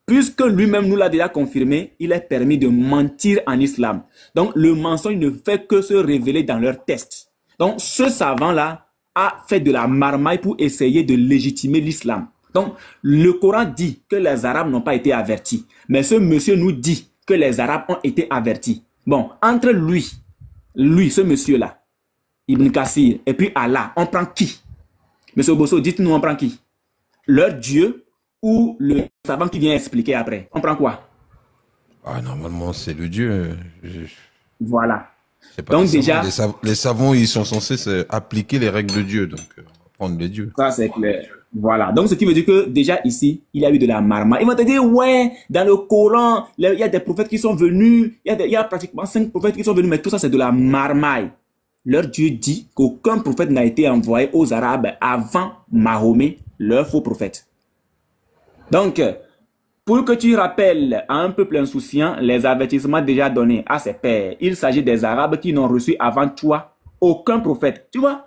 puisque lui-même nous l'a déjà confirmé, il est permis de mentir en islam. Donc le mensonge ne fait que se révéler dans leur test. Donc ce savant-là a fait de la marmaille pour essayer de légitimer l'islam. Donc le Coran dit que les Arabes n'ont pas été avertis. Mais ce monsieur nous dit que les Arabes ont été avertis. Bon, entre lui, ce monsieur-là, Ibn Kassir, et puis Allah, on prend qui? Monsieur Bosso, dites-nous, on prend qui? Leur Dieu ou le savant qui vient expliquer après? On prend quoi? Ah, normalement, c'est le Dieu. Voilà. Donc déjà... Les savants, ils sont censés appliquer les règles de Dieu, donc prendre les dieux. Ça, c'est clair. Voilà. Donc, ce qui veut dire que déjà ici, il y a eu de la marmaille. Ils vont te dire, ouais, dans le Coran, il y a des prophètes qui sont venus, il y a pratiquement 5 prophètes qui sont venus, mais tout ça, c'est de la marmaille. Leur Dieu dit qu'aucun prophète n'a été envoyé aux Arabes avant Mahomet, leur faux prophète. Donc, pour que tu rappelles à un peuple insouciant les avertissements déjà donnés à ses pères, il s'agit des Arabes qui n'ont reçu avant toi aucun prophète. Tu vois?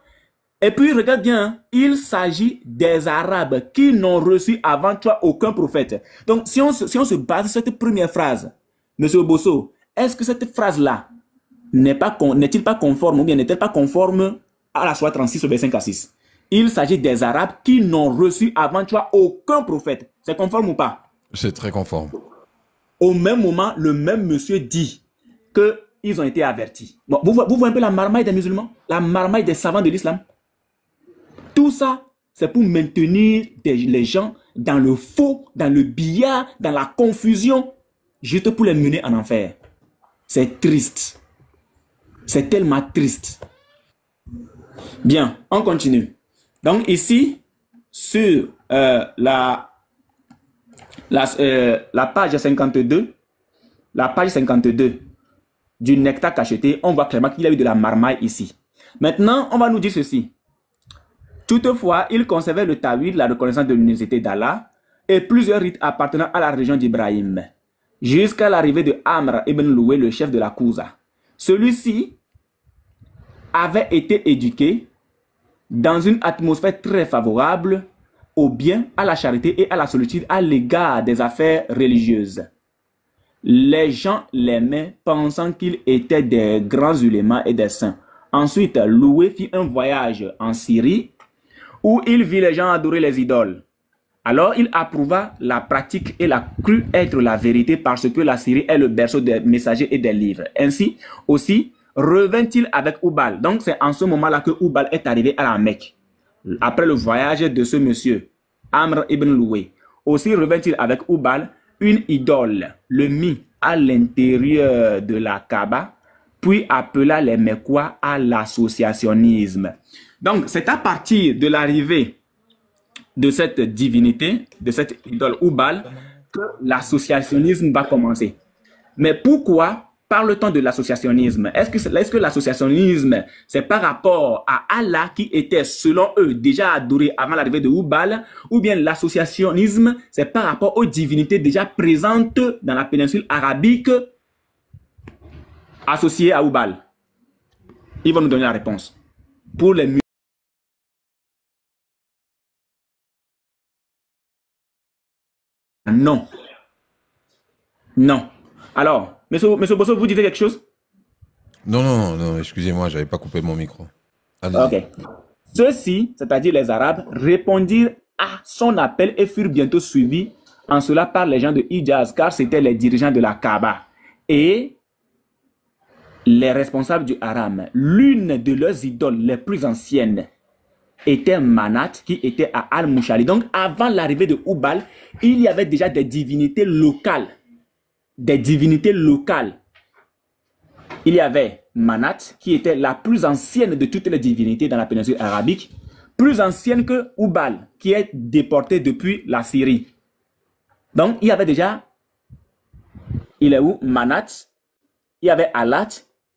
Et puis, regarde bien, il s'agit des Arabes qui n'ont reçu avant toi aucun prophète. Donc, si on se base sur cette première phrase, M. Bosso, est-ce que cette phrase-là n'est-il pas conforme ou bien n'est-elle pas conforme à la sourate 36, verset 5 à 6? il s'agit des Arabes qui n'ont reçu avant toi aucun prophète. C'est conforme ou pas? C'est très conforme. Au même moment, le même monsieur dit qu'ils ont été avertis. Bon, vous voyez un peu la marmaille des musulmans, la marmaille des savants de l'islam. Tout ça, c'est pour maintenir les gens dans le faux, dans le billard, dans la confusion, juste pour les mener en enfer. C'est triste. C'est tellement triste. Bien, on continue. Donc ici, sur la page 52, du nectar cacheté, on voit clairement qu'il y a eu de la marmaille ici. Maintenant, on va nous dire ceci. Toutefois, il conservait le tawhid, la reconnaissance de l'unicité d'Allah, et plusieurs rites appartenant à la région d'Ibrahim, jusqu'à l'arrivée de Amr ibn Loué, le chef de la Kouza. Celui-ci avait été éduqué dans une atmosphère très favorable au bien, à la charité et à la solitude à l'égard des affaires religieuses. Les gens l'aimaient, pensant qu'il était des grands ulémas et des saints. Ensuite, Loué fit un voyage en Syrie où il vit les gens adorer les idoles. Alors il approuva la pratique et la crut être la vérité parce que la Syrie est le berceau des messagers et des livres. Ainsi aussi revint-il avec Oubal. Donc c'est en ce moment-là que Oubal est arrivé à la Mecque. Après le voyage de ce monsieur, Amr ibn Loué. Aussi revint-il avec Oubal, une idole, le mit à l'intérieur de la Kaaba, puis appela les Mecquois à l'associationnisme. Donc c'est à partir de l'arrivée de cette divinité, de cette idole Oubal, que l'associationnisme va commencer. Mais pourquoi parle-t-on de l'associationnisme? Est-ce que l'associationnisme, c'est par rapport à Allah qui était, selon eux, déjà adoré avant l'arrivée de Oubal, ou bien l'associationnisme, c'est par rapport aux divinités déjà présentes dans la péninsule arabique associées à Oubal? Ils vont nous donner la réponse. Pour les non. Non. Alors, monsieur Bosso, vous dites quelque chose? Non, excusez-moi, j'avais pas coupé mon micro. Ok. Ceux-ci, c'est-à-dire les Arabes, répondirent à son appel et furent bientôt suivis en cela par les gens de Hijaz, car c'étaient les dirigeants de la Kaaba et les responsables du haram. L'une de leurs idoles les plus anciennes était Manat, qui était à Al-Mouchali. Donc, avant l'arrivée de Oubal, il y avait déjà des divinités locales. Des divinités locales. Il y avait Manat, qui était la plus ancienne de toutes les divinités dans la péninsule arabique, plus ancienne que Oubal, qui est déporté depuis la Syrie. Donc, il y avait déjà, il est où? Manat, il y avait Alat,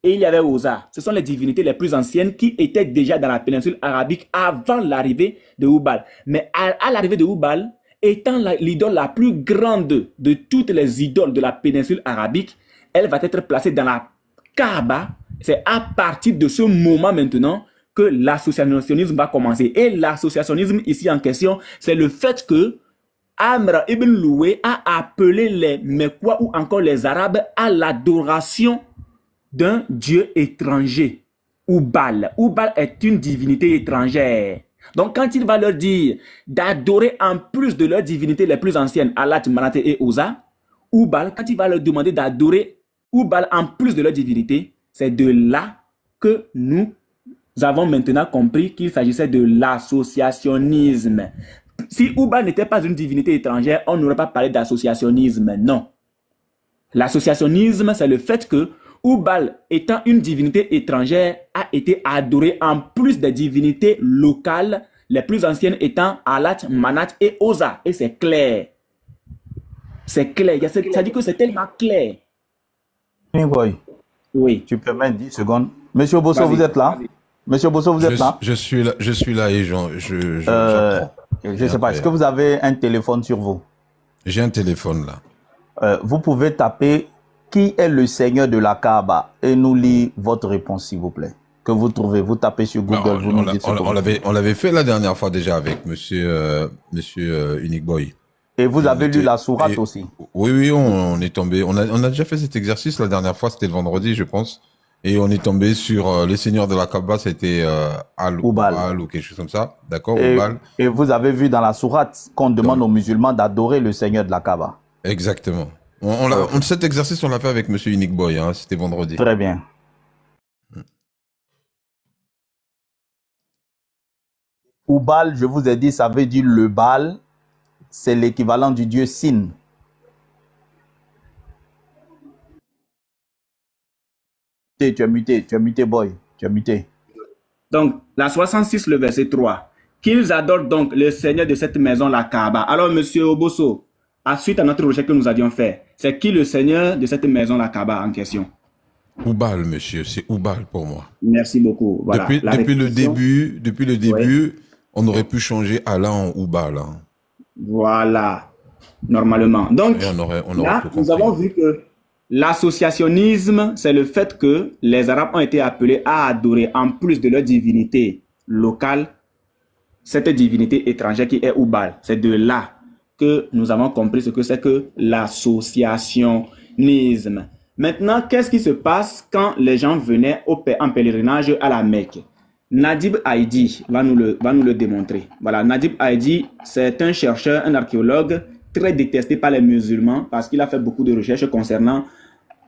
et il y avait Oza. Ce sont les divinités les plus anciennes qui étaient déjà dans la péninsule arabique avant l'arrivée de Oubal. Mais à l'arrivée de Oubal, étant l'idole la plus grande de toutes les idoles de la péninsule arabique, elle va être placée dans la Kaaba. C'est à partir de ce moment maintenant que l'associationnisme va commencer. Et l'associationnisme ici en question, c'est le fait que Amr ibn Loué a appelé les Mecquois ou encore les Arabes à l'adoration d'un dieu étranger, Oubal. Oubal est une divinité étrangère. Donc quand il va leur dire d'adorer en plus de leurs divinités les plus anciennes, Alat, Manat et Oza, Oubal, quand il va leur demander d'adorer Oubal en plus de leurs divinités, c'est de là que nous avons maintenant compris qu'il s'agissait de l'associationnisme. Si Oubal n'était pas une divinité étrangère, on n'aurait pas parlé d'associationnisme, non. L'associationnisme, c'est le fait que Oubal, étant une divinité étrangère, a été adorée en plus des divinités locales, les plus anciennes étant Alat, Manat et Oza. Et c'est clair. C'est clair. Ça dit que c'est tellement clair. Oui. Tu permets 10 secondes. Monsieur Bosso, vous êtes là? Monsieur Bosso, vous êtes là? Je suis là et j'apprends. Je ne sais pas. Est-ce que vous avez un téléphone sur vous? J'ai un téléphone là. Vous pouvez taper qui est le Seigneur de la Kaaba et nous lire votre réponse, s'il vous plaît. Que vous trouvez, vous tapez sur Google, vous nous dites ce que vous trouvez. On l'avait fait la dernière fois déjà avec monsieur Unique Boy. Et vous avez lu la sourate aussi? Oui, on est tombé. On a déjà fait cet exercice la dernière fois, c'était le vendredi, je pense. Et on est tombé sur le seigneur de la Kaaba, c'était Al-Ubal ou quelque chose comme ça. D'accord, Ubal. Et vous avez vu dans la sourate qu'on demande aux musulmans d'adorer le seigneur de la Kaaba. Exactement. Cet exercice, on l'a fait avec Monsieur Unique Boy, hein, c'était vendredi. Très bien. Ubal, je vous ai dit, ça veut dire le Baal, c'est l'équivalent du dieu Sin. Tu es muté, boy. Tu es muté. Donc, la 66, le verset 3. Qu'ils adorent donc le Seigneur de cette maison, la Kaaba. Alors, monsieur Obosso, suite à notre recherche que nous avions fait, c'est qui le Seigneur de cette maison, la Kaaba, en question? Ubal, monsieur, c'est Ubal pour moi. Merci beaucoup. Voilà, depuis le début, oui. On aurait pu changer Allah en Ubal. Hein. Voilà, normalement. Donc, là, nous avons vu que l'associationnisme, c'est le fait que les Arabes ont été appelés à adorer, en plus de leur divinité locale, cette divinité étrangère qui est Ubal. C'est de là que nous avons compris ce que c'est que l'associationnisme. Maintenant, qu'est-ce qui se passe quand les gens venaient en pèlerinage à la Mecque? Nadib Haïdi va nous le démontrer. Voilà, Nadib Haïdi, c'est un chercheur, un archéologue très détesté par les musulmans parce qu'il a fait beaucoup de recherches concernant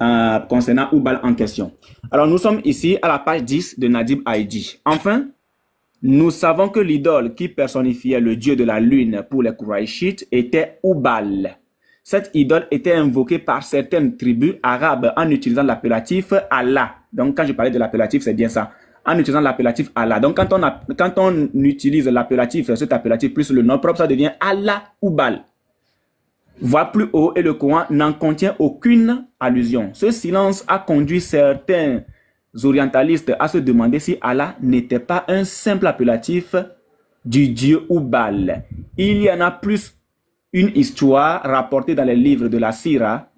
Ubal en question. Alors, nous sommes ici à la page 10 de Nadib Haïdi. Enfin, nous savons que l'idole qui personnifiait le dieu de la lune pour les Qurayshites était Ubal. Cette idole était invoquée par certaines tribus arabes en utilisant l'appellatif Allah. Donc, quand je parlais de l'appellatif, c'est bien ça. En utilisant l'appellatif Allah. Donc, quand on utilise l'appellatif, cet appellatif plus le nom propre, ça devient Allah Ubal. Voir plus haut et le Coran n'en contient aucune allusion. Ce silence a conduit certains orientalistes à se demander si Allah n'était pas un simple appellatif du dieu Ubal. Il y en a plus une histoire rapportée dans les livres de la Sira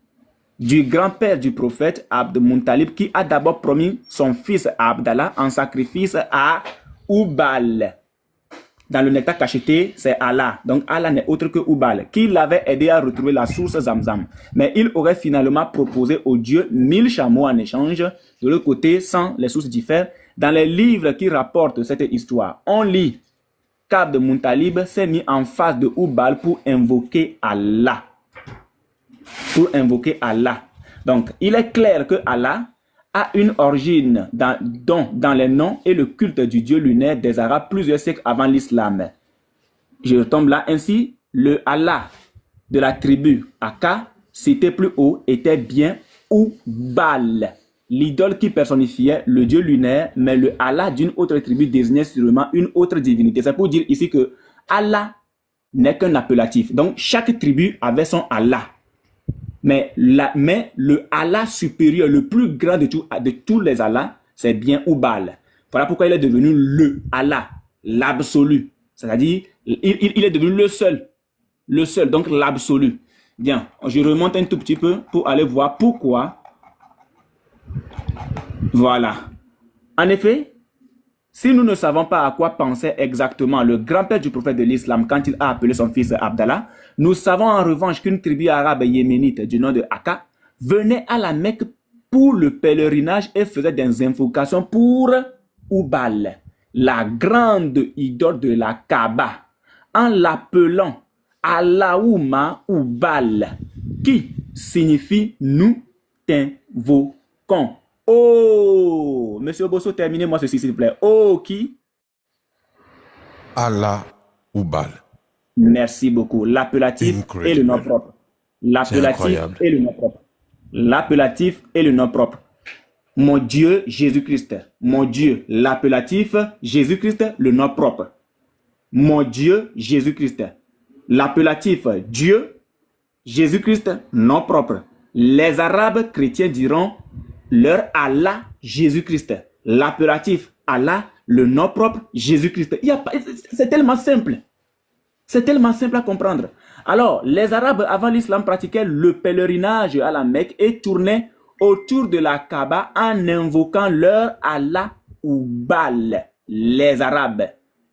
du grand-père du prophète Abd Muntalib qui a d'abord promis son fils Abdallah en sacrifice à Ubal. Dans le nectar cacheté, c'est Allah. Donc Allah n'est autre que Ubal, qui l'avait aidé à retrouver la source Zamzam. Mais il aurait finalement proposé au dieu 1000 chameaux en échange. De l'autre côté, sans les sources diffèrent. Dans les livres qui rapportent cette histoire, on lit qu'Abd Muntalib s'est mis en face de Ubal pour invoquer Allah. Donc, il est clair que Allah a une origine dans les noms et le culte du dieu lunaire des Arabes plusieurs siècles avant l'islam. Je retombe là. Ainsi, le Allah de la tribu Aka, cité plus haut, était bien Ubal, l'idole qui personnifiait le dieu lunaire, mais le Allah d'une autre tribu désignait sûrement une autre divinité. C'est pour dire ici que Allah n'est qu'un appellatif. Donc, chaque tribu avait son Allah. Mais le Allah supérieur, le plus grand de tous les Allahs, c'est bien Ubal. Voilà pourquoi il est devenu le Allah, l'absolu. C'est-à-dire, il est devenu le seul, donc l'absolu. Bien, je remonte un tout petit peu pour aller voir pourquoi. Voilà. En effet, si nous ne savons pas à quoi pensait exactement le grand-père du prophète de l'islam quand il a appelé son fils Abdallah, nous savons en revanche qu'une tribu arabe yéménite du nom de Aka venait à la Mecque pour le pèlerinage et faisait des invocations pour Ubal, la grande idole de la Kaaba, en l'appelant Allahumma Ubal, qui signifie nous t'invoquons. Oh, monsieur Bosso, terminez-moi ceci, s'il vous plaît. Oh, qui? Allah Ubal. Merci beaucoup. L'appellatif et le nom propre. L'appellatif et le nom propre. L'appellatif et le nom propre. Mon Dieu, Jésus-Christ. Mon Dieu, l'appellatif, Jésus-Christ, le nom propre. Mon Dieu, Jésus-Christ. L'appellatif, Dieu, Jésus-Christ, nom propre. Les Arabes chrétiens diront leur Allah, Jésus-Christ. L'appellatif Allah, le nom propre, Jésus-Christ. C'est tellement simple. C'est tellement simple à comprendre. Alors, les Arabes avant l'islam pratiquaient le pèlerinage à la Mecque et tournaient autour de la Kaaba en invoquant leur Allah Ubal. Les Arabes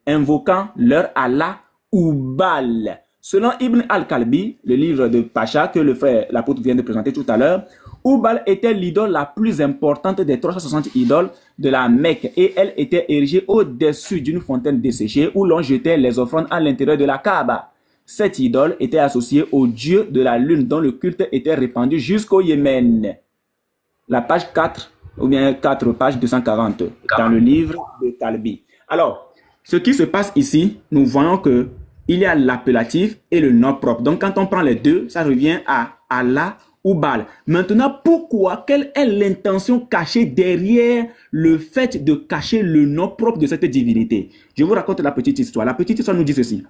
invoquant leur Allah Ubal. Selon Ibn al-Kalbi, le livre de Pacha que l'apôtre vient de présenter tout à l'heure, Oubal était l'idole la plus importante des 360 idoles de la Mecque et elle était érigée au-dessus d'une fontaine desséchée où l'on jetait les offrandes à l'intérieur de la Kaaba. Cette idole était associée au dieu de la lune dont le culte était répandu jusqu'au Yémen. La page 4, ou bien 4 pages 240 dans le livre de Talbi. Alors, ce qui se passe ici, nous voyons que il y a l'appellatif et le nom propre. Donc, quand on prend les deux, ça revient à Allah ou Baal. Maintenant, pourquoi? Quelle est l'intention cachée derrière le fait de cacher le nom propre de cette divinité? Je vous raconte la petite histoire. La petite histoire nous dit ceci.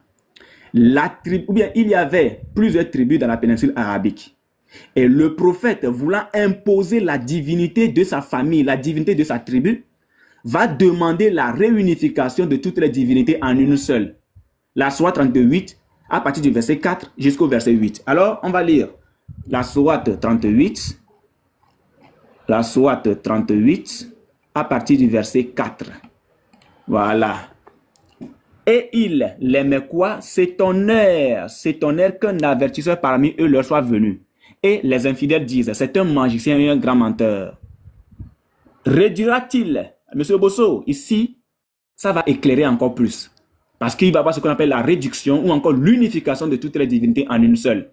Il y avait plusieurs tribus dans la péninsule arabique. Et le prophète, voulant imposer la divinité de sa famille, la divinité de sa tribu, va demander la réunification de toutes les divinités en une seule. La sourate 38, à partir du verset 4 jusqu'au verset 8. Alors, on va lire la sourate 38. La sourate 38, à partir du verset 4. Voilà. Et ils, les Mécois, s'étonnèrent qu'un avertisseur parmi eux leur soit venu. Et les infidèles disent, c'est un magicien et un grand menteur. Réduira-t-il, Monsieur Bosso, ici, ça va éclairer encore plus. Parce qu'il va y avoir ce qu'on appelle la réduction ou encore l'unification de toutes les divinités en une seule.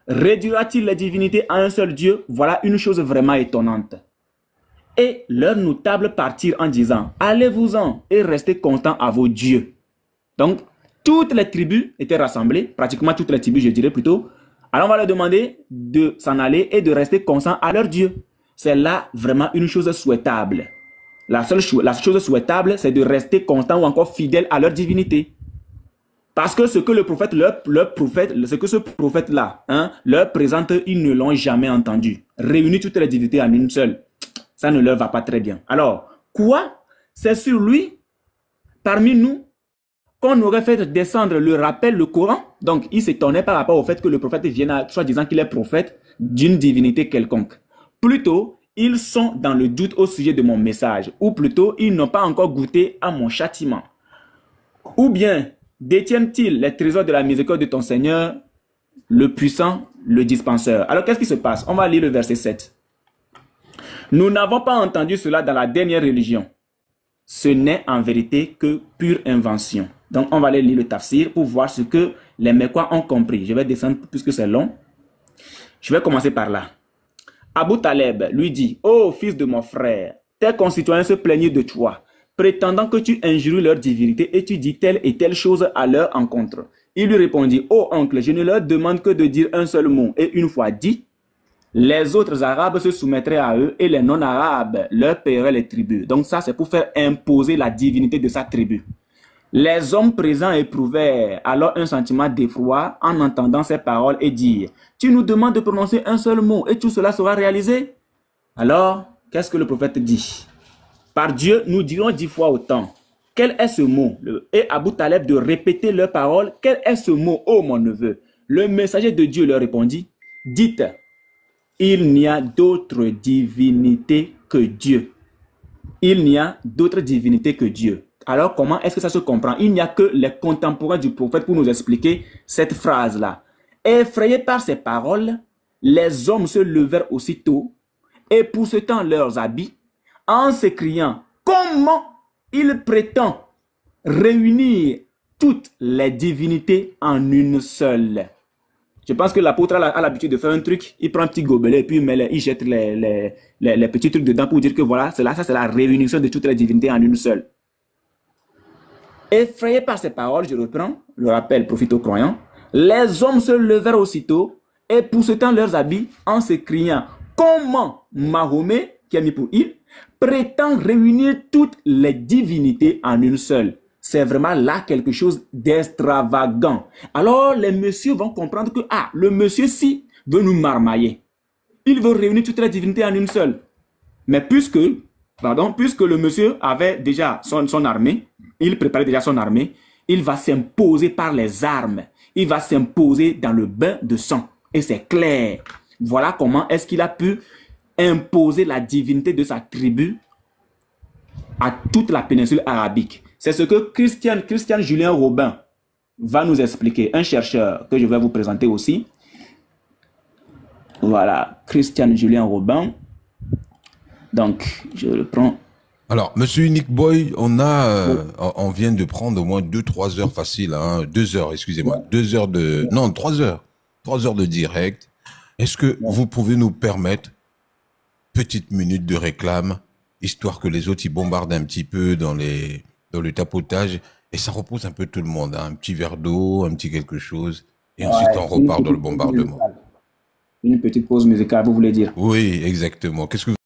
Réduira-t-il les divinités à un seul Dieu? Voilà une chose vraiment étonnante. Et leurs notables partirent en disant, allez-vous-en et restez contents à vos dieux. Donc, toutes les tribus étaient rassemblées, pratiquement toutes les tribus, je dirais plutôt. Alors, on va leur demander de s'en aller et de rester conscients à leur Dieu. C'est là vraiment une chose souhaitable. La chose souhaitable, c'est de rester constant ou encore fidèle à leur divinité. Parce que ce que le prophète, ce que ce prophète-là leur présente, ils ne l'ont jamais entendu. Réunir toutes les divinités en une seule, ça ne leur va pas très bien. Alors, quoi? C'est sur lui, parmi nous, qu'on aurait fait descendre le rappel, le Coran. Donc, il s'étonnait par rapport au fait que le prophète vienne, soit disant qu'il est prophète d'une divinité quelconque. Plutôt, ils sont dans le doute au sujet de mon message. Ou plutôt, ils n'ont pas encore goûté à mon châtiment. Ou bien, détiennent-ils les trésors de la miséricorde de ton Seigneur, le puissant, le dispenseur? Alors, qu'est-ce qui se passe? On va lire le verset 7. Nous n'avons pas entendu cela dans la dernière religion. Ce n'est en vérité que pure invention. Donc, on va aller lire le tafsir pour voir ce que les Mécois ont compris. Je vais descendre puisque c'est long. Je vais commencer par là. Abu Taleb lui dit, « Ô fils de mon frère, tes concitoyens se plaignent de toi, prétendant que tu injures leur divinité et tu dis telle et telle chose à leur encontre. » Il lui répondit, « Ô oncle, je ne leur demande que de dire un seul mot. » Et une fois dit, les autres Arabes se soumettraient à eux et les non-Arabes leur paieraient les tributs. Donc ça, c'est pour faire imposer la divinité de sa tribu. Les hommes présents éprouvèrent alors un sentiment d'effroi en entendant ces paroles et dirent, « Tu nous demandes de prononcer un seul mot et tout cela sera réalisé ?» Alors, qu'est-ce que le prophète dit? « Par Dieu, nous dirons 10 fois autant. » Quel est ce mot? Et Abu Taleb de répéter leurs paroles. « Quel est ce mot, ô mon neveu ?» Le messager de Dieu leur répondit, « Dites, il n'y a d'autre divinité que Dieu. Il n'y a d'autre divinité que Dieu. » Alors, comment est-ce que ça se comprend? Il n'y a que les contemporains du prophète pour nous expliquer cette phrase-là. Effrayés par ces paroles, les hommes se levèrent aussitôt et poussant leurs habits en s'écriant, comment il prétend réunir toutes les divinités en une seule? Je pense que l'apôtre a l'habitude de faire un truc, il prend un petit gobelet et puis il jette les petits trucs dedans pour dire que voilà, ça c'est la réunion de toutes les divinités en une seule. Effrayés par ces paroles, je reprends, le rappel profite aux croyants, les hommes se levèrent aussitôt et poussant leurs habits en s'écriant, comment Mahomet, qui a mis pour il, prétend réunir toutes les divinités en une seule. C'est vraiment là quelque chose d'extravagant. Alors les messieurs vont comprendre que, le monsieur-ci veut nous marmailler. Il veut réunir toutes les divinités en une seule. Mais puisque le monsieur avait déjà son armée, il préparait déjà son armée, il va s'imposer par les armes. Il va s'imposer dans le bain de sang. Et c'est clair. Voilà comment est-ce qu'il a pu imposer la divinité de sa tribu à toute la péninsule arabique. C'est ce que Christian Julien Robin va nous expliquer, un chercheur que je vais vous présenter aussi. Voilà, Christian Julien Robin. Donc, je le prends. Alors, monsieur Unique Boy, on vient de prendre au moins 2-3 heures faciles, hein, 2 heures, excusez-moi, 2 heures de, non, 3 heures, 3 heures de direct. Est-ce que vous pouvez nous permettre petite minute de réclame, histoire que les autres ils bombardent un petit peu dans le tapotage et ça repose un peu tout le monde, hein, un petit verre d'eau, un petit quelque chose, et ensuite on repart dans le bombardement. Une petite pause musicale, vous voulez dire? Oui, exactement. Qu'est-ce que